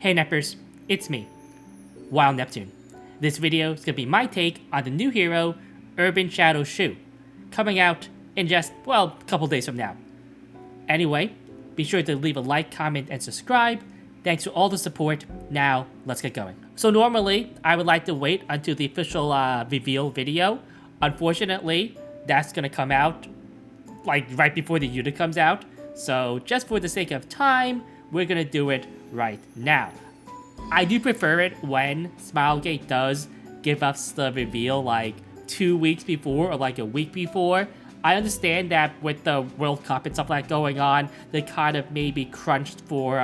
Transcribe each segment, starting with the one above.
Hey Neppers, it's me, Wild Neptune. This video is going to be my take on the new hero, Urban Shadow Choux, coming out in just, well, a couple days from now. Anyway, be sure to leave a like, comment, and subscribe. Thanks for all the support. Now, let's get going. So normally, I would like to wait until the official reveal video. Unfortunately, that's going to come out like right before the unit comes out. So just for the sake of time, we're going to do it right now. I do prefer it when Smilegate does give us the reveal like 2 weeks before or like a week before. I understand that with the World Cup and stuff like that going on, they kind of maybe crunched for,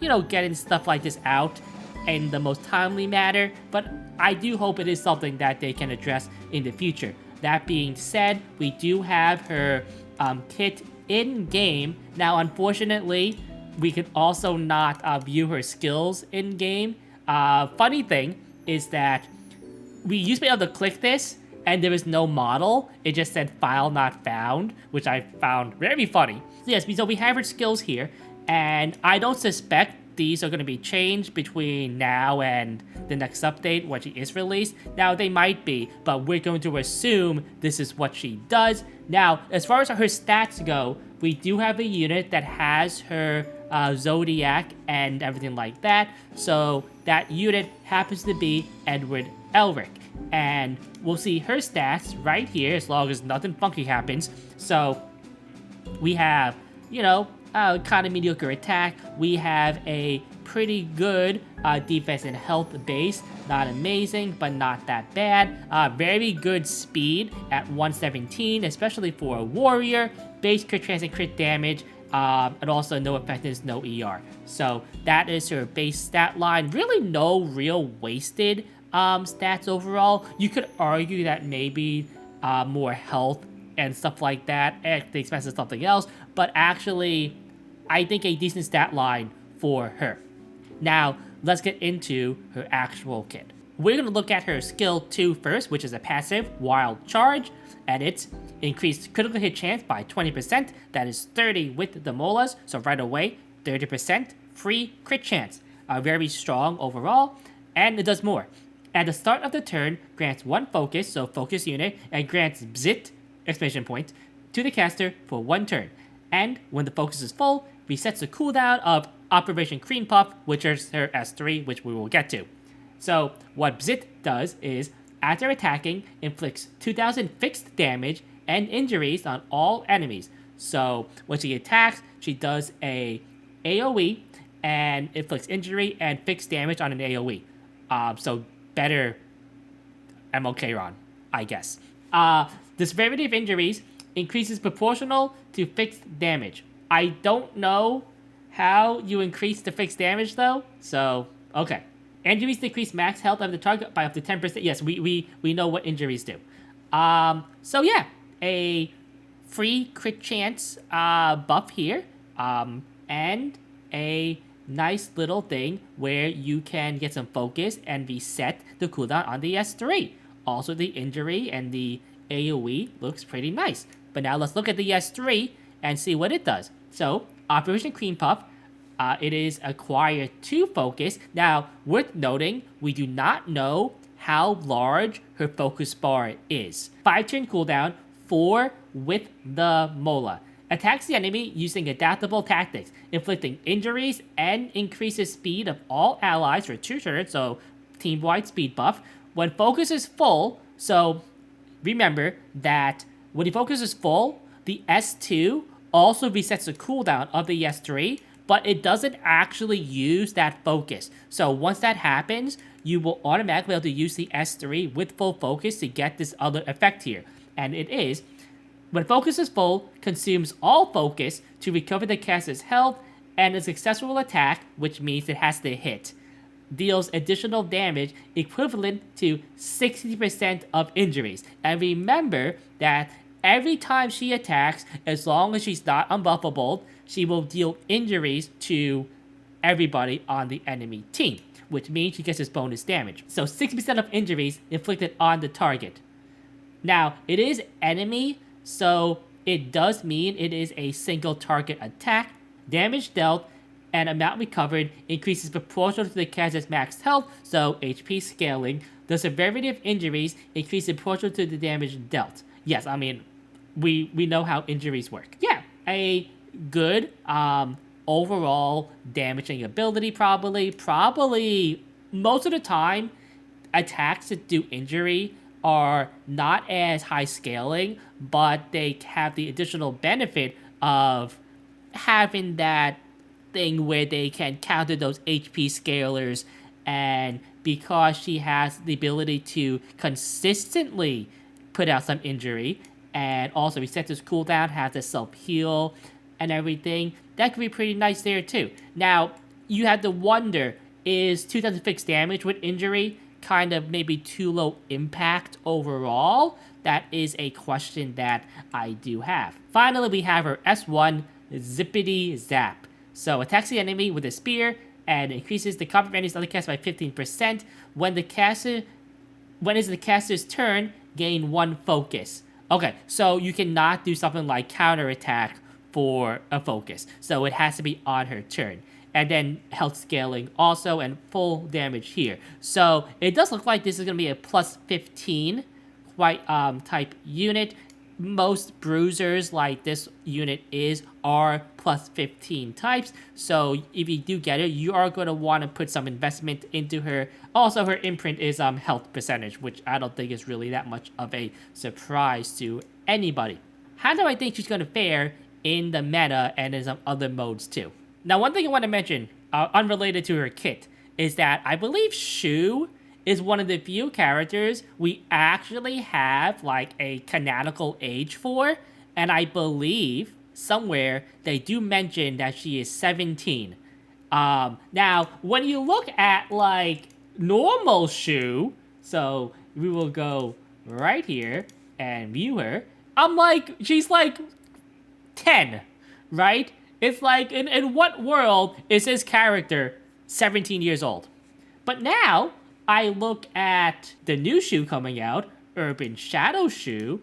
getting stuff like this out in the most timely manner, but I do hope it is something that they can address in the future. That being said, we do have her kit in-game. Now, unfortunately, we can also not view her skills in-game. Funny thing is that we used to be able to click this, and there was no model. It just said file not found, which I found very funny. So yes, so we have her skills here, and I don't suspect these are going to be changed between now and the next update when she is released. Now, they might be, but we're going to assume this is what she does. Now, as far as her stats go, we do have a unit that has her Zodiac and everything like that. So that unit happens to be Edward Elric. And we'll see her stats right here as long as nothing funky happens. So we have, kind of mediocre attack. We have a pretty good defense and health base. Not amazing, but not that bad. Very good speed at 117, especially for a warrior. Base crit chance and crit damage. And also no effectiveness, no ER. So that is her base stat line. Really no real wasted stats overall. You could argue that maybe more health and stuff like that at the expense of something else. But actually, I think a decent stat line for her. Now, let's get into her actual kit. We're going to look at her skill 2 first, which is a passive Wild Charge. And it's increased critical hit chance by 20%. That is 30 with the Molas. So right away, 30% free crit chance. Very strong overall. And it does more. At the start of the turn, grants 1 focus, so focus unit, and grants Bzit, exclamation point, to the caster for 1 turn. And when the focus is full, resets the cooldown of Operation Cream Puff, which is her S3, which we will get to. So what Bzit does is, after attacking, inflicts 2,000 fixed damage and injuries on all enemies. So when she attacks, she does a AoE and inflicts injury and fixed damage on an AoE. So better MLK Ron, I guess. The severity of injuries increases proportional to fixed damage. I don't know how you increase the fixed damage though, so okay. Injuries decrease max health of the target by up to 10%. Yes, we know what injuries do. So yeah, a free crit chance buff here, and a nice little thing where you can get some focus and reset the cooldown on the S3. Also, the injury and the AoE looks pretty nice. But now let's look at the S3 and see what it does. So, Operation Cream Puff. It is acquire 2 focus. Now, worth noting, we do not know how large her focus bar is. 5 turn cooldown, 4 with the Mola. Attacks the enemy using adaptable tactics, inflicting injuries and increases speed of all allies for 2 turns, so team-wide speed buff. When focus is full, so remember that when the focus is full, the S2 also resets the cooldown of the S3, but it doesn't actually use that focus. So once that happens, you will automatically be able to use the S3 with full focus to get this other effect here. And it is, when focus is full, consumes all focus to recover the caster's health, and a successful attack, which means it has to hit, deals additional damage equivalent to 60% of injuries. And remember that every time she attacks, as long as she's not unbuffable, she will deal injuries to everybody on the enemy team, which means she gets this bonus damage. So 60% of injuries inflicted on the target. Now, it is enemy, so it does mean it is a single target attack. Damage dealt and amount recovered increases proportional to the caster's max health, so HP scaling. The severity of injuries increases proportional to the damage dealt. Yes, I mean, we know how injuries work. Yeah, a good overall damaging ability, probably most of the time attacks that do injury are not as high scaling, but they have the additional benefit of having that thing where they can counter those HP scalers, and because she has the ability to consistently put out some injury and also resets his cooldown, has the self-heal and everything, that could be pretty nice there too. Now, you have to wonder, is 2000 fixed damage with injury kind of maybe too low impact overall? That is a question that I do have. Finally, we have her S1 Zippity Zap. So attacks the enemy with a spear and increases the cover of enemies other cast by 15%. When it's the caster's turn, gain 1 focus. Okay, so you cannot do something like counterattack for a focus. So it has to be on her turn. And then health scaling also, and full damage here. So it does look like this is going to be a plus 15 type unit. Most bruisers like this unit are plus 15 types. So if you do get it, you are going to want to put some investment into her. Also, her imprint is health percentage, which I don't think is really that much of a surprise to anybody. How do I think she's going to fare in the meta and in some other modes too? Now, one thing I want to mention, unrelated to her kit, is that I believe Choux is one of the few characters we actually have like a canonical age for, and I believe somewhere they do mention that she is 17. Now, when you look at like normal Choux, so we will go right here and view her, I'm like, she's like 10, right? It's like, in what world is his character 17 years old? But now, I look at the new Choux coming out, Urban Shadow Choux,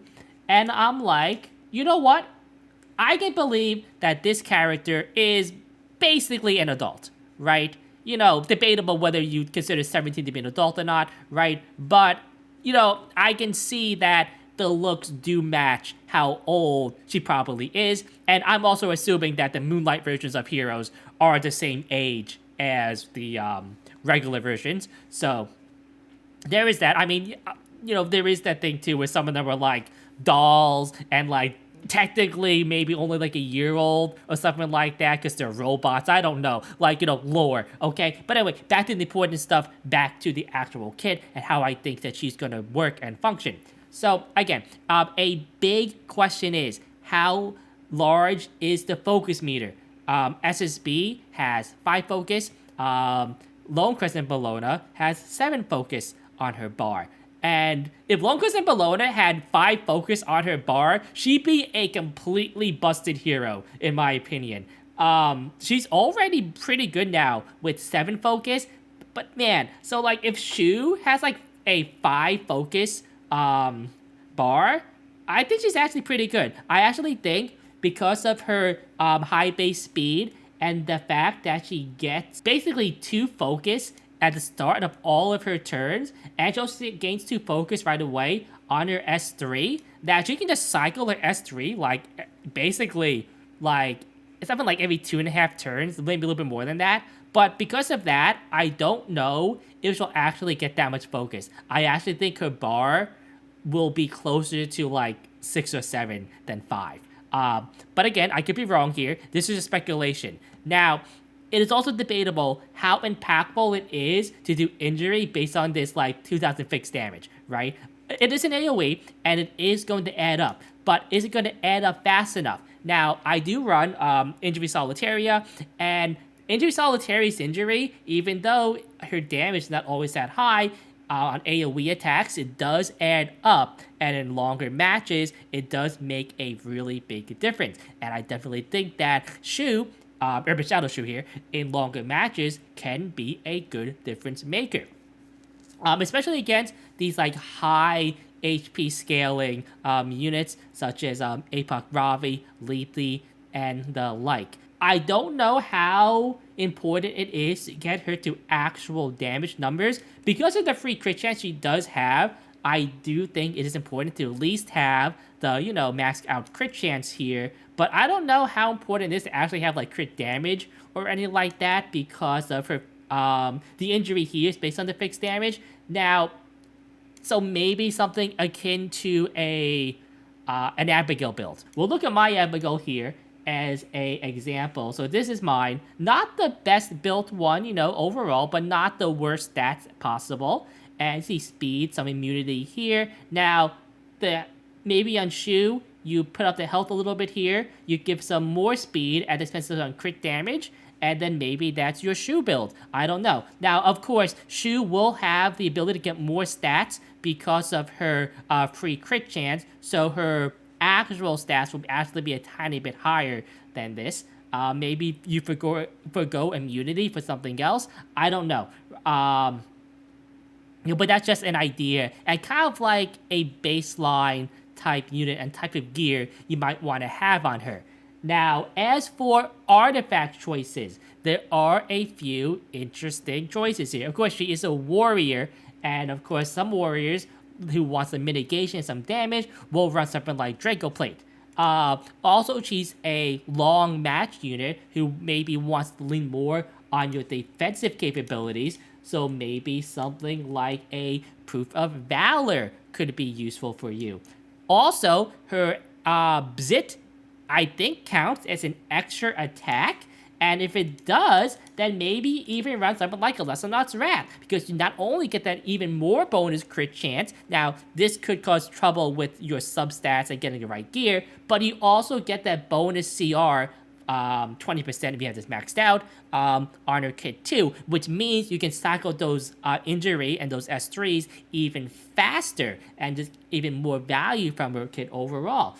and I'm like, you know what? I can believe that this character is basically an adult, right? You know, debatable whether you consider 17 to be an adult or not, right? But, you know, I can see that the looks do match how old she probably is, and I'm also assuming that the Moonlight versions of heroes are the same age as the regular versions, so there is that. I mean, you know, there is that thing too where some of them are like dolls and like technically maybe only like a year old or something like that because they're robots. I don't know, like, you know, lore, okay? But anyway, back to the important stuff, back to the actual kit and how I think that she's gonna work and function. So again, a big question is, how large is the focus meter? SSB has 5 focus. Lone Crescent Bologna has 7 focus on her bar. And if Lone Crescent Bologna had 5 focus on her bar, she'd be a completely busted hero, in my opinion. She's already pretty good now with 7 focus. But man, so like if Choux has like a 5 focus bar, I think she's actually pretty good. I actually think because of her high base speed and the fact that she gets basically 2 focus at the start of all of her turns, and she also gains 2 focus right away on her S3, that she can just cycle her S3 like basically like it's something like every 2.5 turns, maybe a little bit more than that. But because of that, I don't know if she'll actually get that much focus. I actually think her bar will be closer to like 6 or 7 than 5. But again, I could be wrong here. This is a speculation. Now, it is also debatable how impactful it is to do injury based on this like 2000 fixed damage, right? It is an AoE, and it is going to add up. But is it going to add up fast enough? Now, I do run Injury Solitaria, and Injury Solitaria's injury, even though her damage is not always that high, on AoE attacks, it does add up, and in longer matches, it does make a really big difference. And I definitely think that Choux, Urban Shadow Choux here, in longer matches, can be a good difference maker. Especially against these like high HP scaling units, such as Apoc Ravi, Lethe, and the like. I don't know how important it is to get her to actual damage numbers. Because of the free crit chance she does have, I do think it is important to at least have the, maxed out crit chance here. But I don't know how important it is to actually have, like, crit damage or anything like that because of her, the injury here is based on the fixed damage. Now, so maybe something akin to an Abigail build. We'll look at my Abigail here as a example. So this is mine. Not the best built one, overall, but not the worst stats possible. And see speed, some immunity here. Now, maybe on Choux, you put up the health a little bit here. You give some more speed at the expense of crit damage. And then maybe that's your Choux build. I don't know. Now, of course, Choux will have the ability to get more stats because of her free crit chance. So her actual stats will actually be a tiny bit higher than this. Maybe you forgo immunity for something else. I don't know. But that's just an idea. And kind of like a baseline type unit and type of gear you might want to have on her. Now, as for artifact choices, there are a few interesting choices here. Of course, she is a warrior, and of course, some warriors who want some mitigation, some damage, will run something like Draco Plate. Also, she's a long match unit who maybe wants to lean more on your defensive capabilities, so maybe something like a Proof of Valor could be useful for you. Also, her Bzit, I think, counts as an extra attack. And if it does, then maybe even run something like a Lessenot's Wrath, because you not only get that even more bonus crit chance, now this could cause trouble with your substats and getting the right gear, but you also get that bonus CR, 20% if you have this maxed out, on her kit too, which means you can cycle those injury and those S3s even faster and just even more value from her kit overall.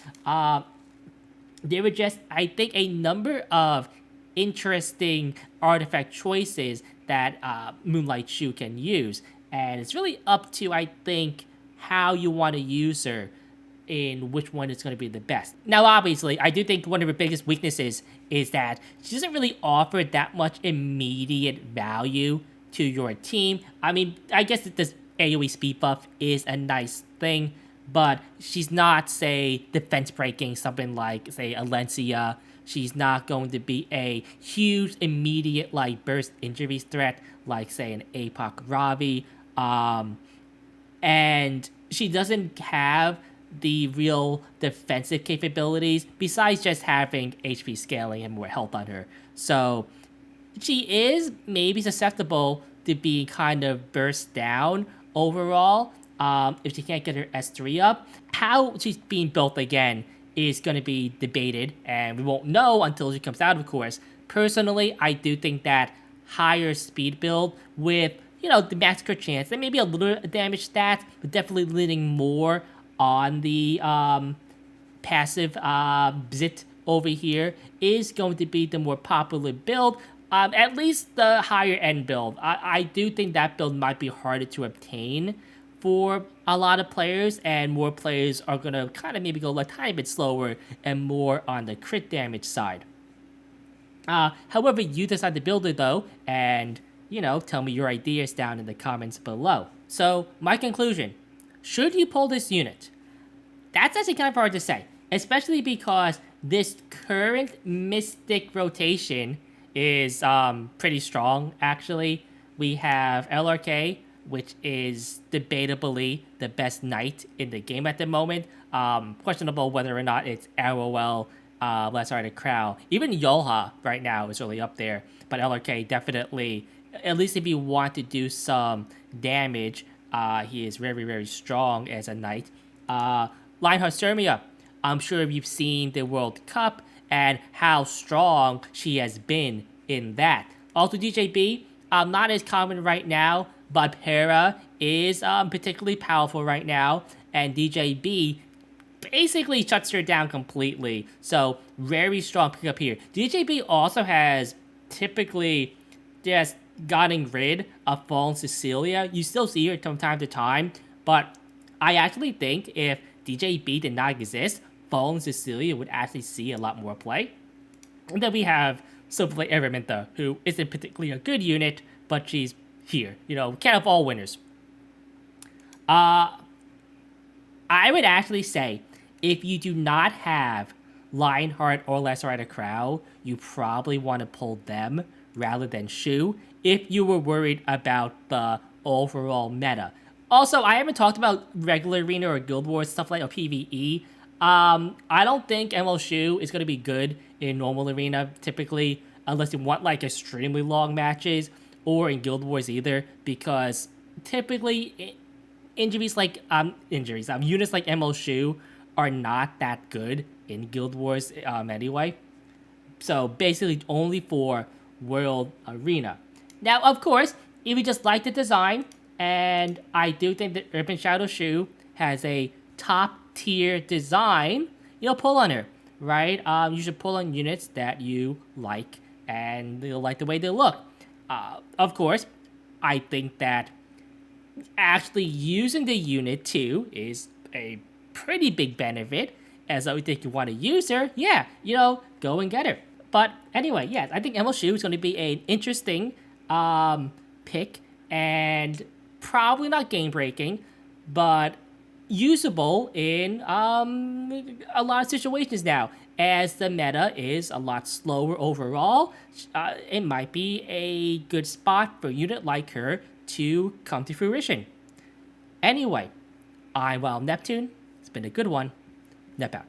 There were just, I think, a number of interesting artifact choices that Moonlight Choux can use. And it's really up to, I think, how you want to use her in which one is going to be the best. Now, obviously, I do think one of her biggest weaknesses is that she doesn't really offer that much immediate value to your team. I mean, I guess that this AoE speed buff is a nice thing, but she's not, say, defense breaking, something like, say, Alencia. She's not going to be a huge, immediate, like, burst injuries threat, like, say, an APOC Ravi. And she doesn't have the real defensive capabilities, besides just having HP scaling and more health on her. So, she is maybe susceptible to being kind of burst down overall, if she can't get her S3 up. How she's being built again is going to be debated, and we won't know until she comes out, of course. Personally, I do think that higher speed build with, the max crit chance, and maybe a little damage stats, but definitely leaning more on the passive Bzit over here is going to be the more popular build. At least the higher end build. I do think that build might be harder to obtain for a lot of players, and more players are going to kind of maybe go a tiny bit slower and more on the crit damage side. However you decide to build it though, and, tell me your ideas down in the comments below. So, my conclusion, should you pull this unit? That's actually kind of hard to say, especially because this current Mystic rotation is pretty strong, actually. We have LRK, which is debatably the best knight in the game at the moment. Questionable whether or not it's ROL, Lesser Crow. Even Yolha right now is really up there, but LRK definitely, at least if you want to do some damage, he is very, very strong as a knight. Lionheart Sermia, I'm sure you've seen the World Cup and how strong she has been in that. Also, DJB, not as common right now, but Hera is particularly powerful right now, and DJB basically shuts her down completely. So, very strong pickup here. DJB also has typically just gotten rid of Fallen Cecilia. You still see her from time to time, but I actually think if DJB did not exist, Fallen Cecilia would actually see a lot more play. And then we have So play Araminta, who isn't particularly a good unit, but she's here. Can't have all winners. I would actually say if you do not have Lionheart or Lesser Rider Crow, you probably want to pull them rather than Choux if you were worried about the overall meta. Also, I haven't talked about regular arena or Guild Wars stuff like or PvE. I don't think ML Choux is going to be good in normal arena typically, unless you want like extremely long matches, or in Guild Wars either, because typically units like ML Choux are not that good in Guild Wars anyway. So basically only for World Arena. Now, of course, if you just like the design, and I do think that Urban Shadow Choux has a top tier design, pull on her, right? You should pull on units that you like and you like the way they look. Of course, I think that actually using the unit too is a pretty big benefit. As I would think you want to use her, yeah, go and get her. But anyway, yeah, I think ML Choux is going to be an interesting pick and probably not game breaking, but usable in a lot of situations now. As the meta is a lot slower overall, it might be a good spot for a unit like her to come to fruition. Anyway, I'm Wild Neptune. It's been a good one. Nep out.